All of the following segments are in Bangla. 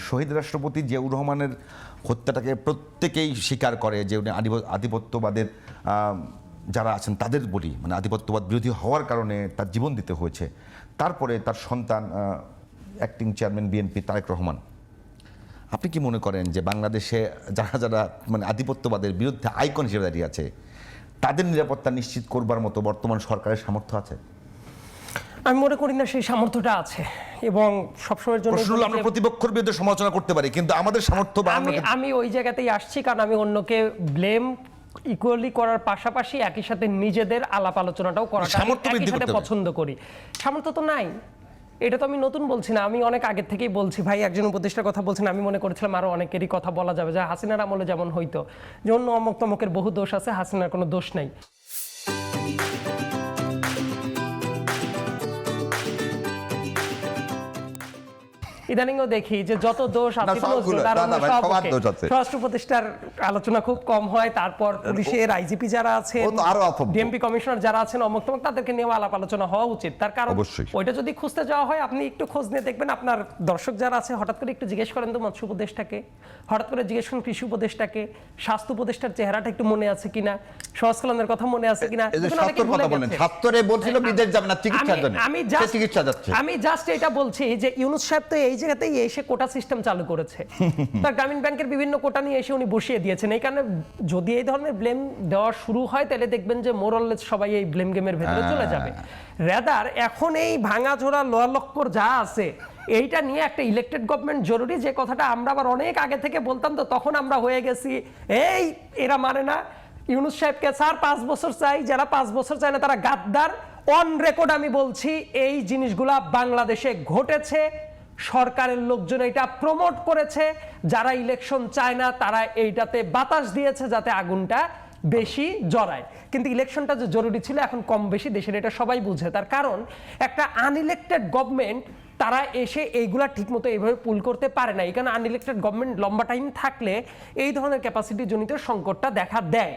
শহীদ রাষ্ট্রপতি জিয়াউর রহমানের হত্যাটাকে প্রত্যেকেই স্বীকার করে যে উনি আধিপত্যবাদের যারা আছেন তাদের বলি, মানে আধিপত্যবাদ বিরোধী হওয়ার কারণে তার জীবন দিতে হয়েছে। তারপরে তার সন্তান অ্যাক্টিং চেয়ারম্যান বিএনপি তারেক রহমান, আপনি কি মনে করেন যে বাংলাদেশে যারা যারা মানে আধিপত্যবাদের বিরুদ্ধে আইকন হিসেবে দাঁড়িয়ে আছে তাদের নিরাপত্তা নিশ্চিত করবার মতো বর্তমান সরকারের সামর্থ্য আছে? আমি মনে করি না সেই সামর্থ্যটা আছে, এবং সবসময়ের জন্য আমরা প্রতিপক্ষের বিরুদ্ধে সমালোচনা করতে পারি, কিন্তু আমাদের সামর্থ্য আমি ওই জায়গাতেই আসছি, কারণ আমি অন্যকে ব্লেম ইকুয়ালি করার পাশাপাশি একই সাথে নিজেদের আলাপ আলোচনাটাও করাটা একই সাথে পছন্দ করি। সামর্থ্য তো নাই, এটা তো আমি নতুন বলছি না, আমি অনেক আগের থেকেই বলছি। ভাই একজন উপদেষ্টার কথা বলছেন, আমি মনে করেছিলাম আরো অনেকেরই কথা বলা যাবে, যে হাসিনার আমলে যেমন হইতো যে অন্য অমুক তমকের বহু দোষ আছে, হাসিনার কোনো দোষ নাই। ইদানিংও দেখি যে যত দোষ স্বরাষ্ট্র উপদেষ্টার আলোচনা খুব কম হয়, তারপর পুলিশের আইজিপি যারা আছে, ডিএমপি কমিশনার যারা আছেন, অমুক তমক, তাদেরকে নিয়ে আলাপ আলোচনা হওয়া উচিত। তার কারণ ওইটা যদি খুঁজতে যাওয়া হয়, আপনি একটু খোঁজ নিয়ে দেখবেন, আপনার দর্শক যারা আছে হঠাৎ করে একটু জিজ্ঞেস করেন তো মৎস্য উপদেষ্টাকে, হঠাৎ করে জিজ্ঞেস করেন কৃষি উপদেষ্টাকে, স্বাস্থ্য উপদেষ্টার চেহারাটা একটু মনে আছে কিনা, সমাজ কল্যাণের কথা মনে আছে কিনা। আমি জাস্ট এটা বলছি যে ইউনূস সাহেব তো এই জায়গাতেই এসে কোটা সিস্টেম চালু করেছে, তার গ্রামীণ ব্যাংকের বিভিন্ন কোটা নিয়ে এসে উনি বসিয়ে দিয়েছেন। এই কারণে যদি এই ধরনের ব্লেম দেওয়া শুরু হয়, তাহলে দেখবেন যে মোরাললেস সবাই এই ব্লেম গেমের ভেতরে চলে যাবে। রাদার এখন এই ভাঙাচোরা লোয়ালক্কর যা আছে, এইটা নিয়ে একটা ইলেক্টেড গভর্নমেন্ট জরুরি, যে কথাটা আমরা আবার অনেক আগে থেকে বলতাম, তো তখন আমরা হয়ে গেছি এই এরা মানে না ইউনূস সাহেবকে, স্যার 5 বছর চাই, যারা 5 বছর চায় না তারা গাদ্দার। অন রেকর্ড আমি বলছি, এই জিনিসগুলা বাংলাদেশে ঘটেছে, সরকারের লোকজন এটা প্রমোট করেছে, যারা ইলেকশন চায় না তারা এইটাতে বাতাস দিয়েছে যাতে আগুনটা বেশি জড়ায়। কিন্তু ইলেকশনটা যে জরুরি ছিল এখন কম বেশি দেশের, এটা সবাই বুঝে। তার কারণ একটা আনইলেক্টেড গভর্নমেন্ট তারা এসে এইগুলা ঠিকমতো এইভাবে পুল করতে পারে না। এখানে আনইলেক্টেড গভর্নমেন্ট লম্বা টাইম থাকলে এই ধরনের ক্যাপাসিটি জনিত সংকটটা দেখা দেয়।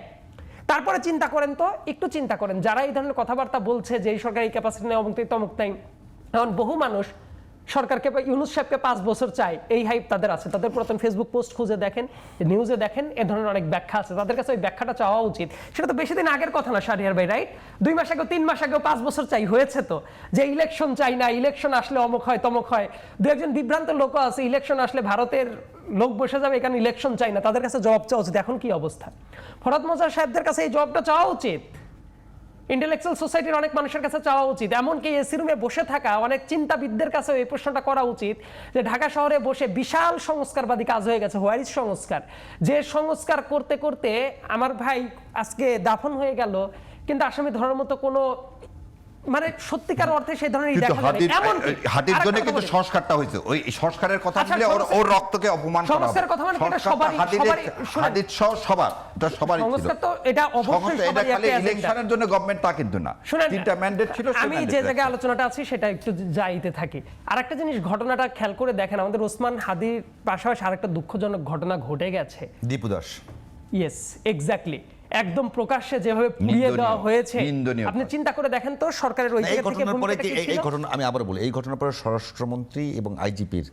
তারপরে চিন্তা করেন তো, একটু চিন্তা করেন, যারা এই ধরনের কথাবার্তা বলছে যে এই সরকার এই ক্যাপাসিটি নেই, অমুক তমুক নাই, এখন বহু মানুষ সরকারকে ইউনূস সাহেবকে 5 বছর চাই, এই হাইপ তাদের আছে। তাদের পুরাতন ফেসবুক পোস্ট খুঁজে দেখেন, নিউজে দেখেন, এ ধরনের অনেক ব্যাখ্যা আছে, তাদের কাছে ওই ব্যাখ্যাটা চাওয়া উচিত। সেটা তো বেশি দিন আগের কথা না শাহরিয়ার ভাই, রাইট? 2 মাস আগেও 3 মাস আগেও 5 বছর চাই হয়েছে, তো যে ইলেকশন চাই না, ইলেকশন আসলে অমুক হয় তমুক হয়। 2-1 বিভ্রান্ত লোক আছে, ইলেকশন আসলে ভারতের লোক বসে যাবে, এখানে ইলেকশন চাই না, তাদের কাছে জবাব চাওয়া উচিত। এখন কি অবস্থা? ফরহাদ মোজার সাহেবদের কাছে এই জবাবটা চাওয়া উচিত, ইন্টেলেকচুয়াল সোসাইটির অনেক মানুষের কাছে চাওয়া উচিত, এমনকি এসি রুমে বসে থাকা অনেক চিন্তাবিদদের কাছে এই প্রশ্নটা করা উচিত যে ঢাকা শহরে বসে বিশাল সংস্কারবাদী কাজ হয়ে গেছে, হোয়ার ইজ সংস্কার, যে সংস্কার করতে করতে আমার ভাই আজকে দাফন হয়ে গেল, কিন্তু আসামি ধরার মতো কোনো মানে সত্যিকার অর্থে সেই ধরনের দেখা যায় না। এমন হাতির জন্য কিন্তু সংস্কারটা হয়েছে, ওই সংস্কারের কথা বলে ওর রক্তকে অপমান করা হবে। সংস্কারের কথা মানে এটা সবারই হাতির সবার, এটা সবারই ছিল। সংস্কার তো এটা অবশ্যই সবারই একটা ইলেকশনের জন্য গভর্নমেন্ট তা কিন্তু না, 3টা ম্যান্ডেট ছিল। আমি যে জায়গায় আলোচনাটা আছি সেটা একটু যাইতে থাকি। আরেকটা জিনিস, ঘটনাটা খেয়াল করে দেখেন, আমাদের ওসমান হাদির পাশাপাশি আরেকটা দুঃখজনক ঘটনা ঘটে গেছে, দীপু দাস। ইয়েস, এক্স্যাক্টলি, একদম প্রকাশ্যে যেভাবে পুড়িয়ে দেওয়া হয়েছে, আপনি চিন্তা করে দেখেন তো সরকারের ওই জায়গা থেকে এই ঘটনা, আমি আবার বলি, এই ঘটনার পরে স্বরাষ্ট্রমন্ত্রী এবং আইজিপির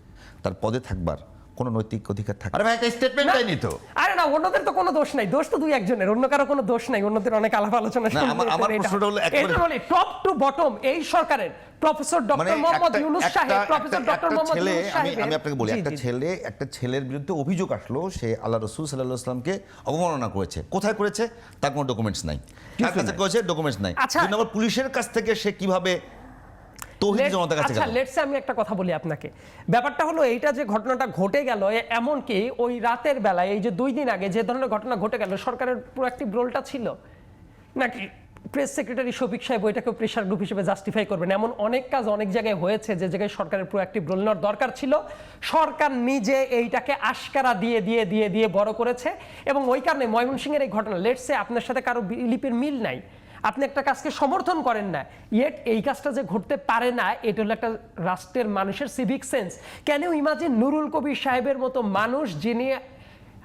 তার পদে থাকবার কোনো নৈতিক অধিকার থাকে? আরে ভাই একটা স্টেটমেন্ট দেয়নি তো। আরে না, অন্যদের তো কোনো দোষ নাই, দোষ তো 2-1 জনের, অন্য কারো কোনো দোষ নাই, অন্যদের অনেক আলাপ আলোচনা শুনতে। আমার প্রশ্নটা হলো একেবারে টপ টু বটম এই সরকারের প্রফেসর ডক্টর মোহাম্মদ ইউনূস সাহেব, প্রফেসর ডক্টর মোহাম্মদ ইউনূস সাহেব, আমি আপনাকে বলি, একটা ছেলের বিরুদ্ধে অভিযোগ আসলো, সে আল্লাহ রাসূল সাল্লাল্লাহু আলাইহি ওয়াসাল্লামকে অবমাননা করেছে। কোথায় করেছে তার কোনো ডকুমেন্টস নাই, তার কাছে করেছে ডকুমেন্টস নাই। আবার পুলিশের কাছ থেকে সে কিভাবে আমি একটা কথা বলি আপনাকে, ব্যাপারটা হলো এইটা যে ঘটনাটা ঘটে গেল, এমনকি ওই রাতের বেলায় এই যে 2 দিন আগে যে ধরনের ঘটনা ঘটে গেল, সরকারের প্রোঅ্যাক্টিভ রোলটা ছিল নাকি প্রেস সেক্রেটারি শফিক সাহেব ওইটাকে প্রেশার গ্রুপ হিসেবে জাস্টিফাই করবেন? এমন অনেক কাজ অনেক জায়গায় হয়েছে যে জায়গায় সরকারের প্রোঅ্যাক্টিভ রোল নেওয়ার দরকার ছিল, সরকার নিজে এইটাকে আশকারা দিয়ে দিয়ে দিয়ে দিয়ে বড় করেছে। এবং ওই কারণে ময়মনসিংহের এই ঘটনা, লেটসে আপনার সাথে কারো লিপির মিল নাই, আপনি একটা কাজকে সমর্থন করেন না, ইয়েট এই কাজটা যে ঘটতে পারে না, এটা হলো একটা রাষ্ট্রের মানুষের civic sense. Can you imagine Nurul Kabir সাহেবের মতো মানুষ, যিনি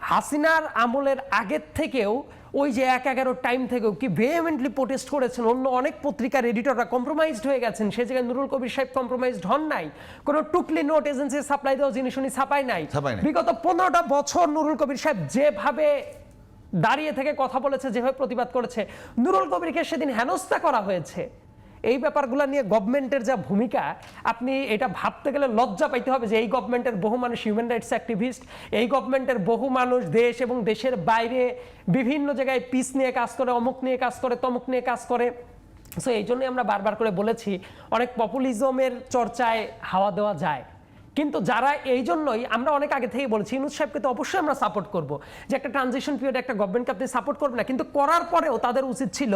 হাসিনার আমলের আগের থেকেও ওই যে 1/11 টাইম থেকেও কি ভেহেমেন্টলি প্রোটেস্ট করেছেন, অন্য অনেক পত্রিকার এডিটররা কম্প্রোমাইজড হয়ে গেছেন, সে জায়গায় নুরুল কবির সাহেব কম্প্রোমাইজড হন নাই। কোনো টুকলি নোট এজেন্সি সাপ্লাই দেওয়া জিনিস উনি ছাপাই নাই। বিগত 15টা বছর নুরুল কবির সাহেব যেভাবে দাঁড়িয়ে থেকে কথা বলেছে, যেভাবে প্রতিবাদ করেছে, নুরুল কবিরকে সেদিন হেনস্থা করা হয়েছে। এই ব্যাপারগুলো নিয়ে গভর্নমেন্টের যা ভূমিকা, আপনি এটা ভাবতে গেলে লজ্জা পাইতে হবে যে এই গভর্নমেন্টের বহু মানুষ হিউম্যান রাইটস অ্যাক্টিভিস্ট, এই গভর্নমেন্টের বহু মানুষ দেশ এবং দেশের বাইরে বিভিন্ন জায়গায় পিস নিয়ে কাজ করে, অমুক নিয়ে কাজ করে, তমুক নিয়ে কাজ করে। সো এই জন্যই আমরা বারবার করে বলেছি অনেক পপুলিজমের চর্চায় হাওয়া দেওয়া যায়, কিন্তু যারা এই জন্যই আমরা অনেক আগে থেকেই বলেছি ইউনূস সাহেবকে তো অবশ্যই আমরা সাপোর্ট করব, যে একটা ট্রানজিশন পিরিয়ডে একটা গভর্নমেন্টকে আপনি সাপোর্ট করবেন না, কিন্তু করার পরেও তাদের উচিত ছিল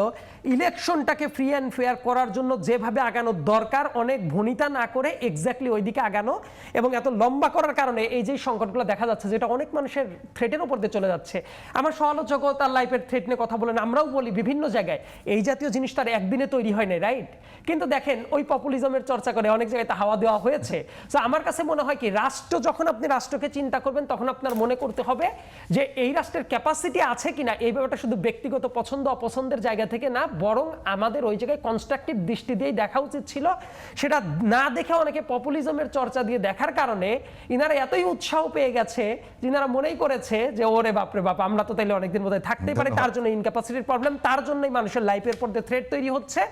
ইলেকশনটাকে ফ্রি অ্যান্ড ফেয়ার করার জন্য যেভাবে আগানোর দরকার, অনেক ভনিতা না করে এক্স্যাক্টলি ওইদিকে আগানো। এবং এত লম্বা করার কারণে এই যে সংকটগুলো দেখা যাচ্ছে, যেটা অনেক মানুষের থ্রেটের উপর দিয়ে চলে যাচ্ছে। আমার সমালোচকও তার লাইফের থ্রেট নিয়ে কথা বলেন, আমরাও বলি বিভিন্ন জায়গায় এই জাতীয় জিনিস তার একদিনে তৈরি হয় না, রাইট? কিন্তু দেখেন ওই পপুলিজমের চর্চা করে অনেক জায়গায় তা হাওয়া দেওয়া হয়েছে। সো আমার কাছে মনে হয় কি, রাষ্ট্র যখন আপনি রাষ্ট্রকে চিন্তা করবেন তখন আপনার মনে করতে হবে যে এই রাষ্ট্রের ক্যাপাসিটি আছে কিনা। এই ব্যাপারটা শুধু ব্যক্তিগত পছন্দ অপছন্দের জায়গা থেকে না, বরং আমাদের ওই জায়গায় কনস্ট্রাকটিভ দৃষ্টি দিয়েই দেখা উচিত ছিল। সেটা না দেখে অনেকে পপুলিজমের চর্চা দিয়ে দেখার কারণে ইনারা এতই উৎসাহ পেয়ে গেছে যে ইনারা মনেই করেছে যে ওরে বাপরে বাপ, আমরা তো তাইলে অনেকদিন বোধহয় থাকতেই পারি, তার জন্য ইনক্যাপাসিটির প্রবলেম, তার জন্যই মানুষের লাইফের পর থ্রেট তৈরি হচ্ছে।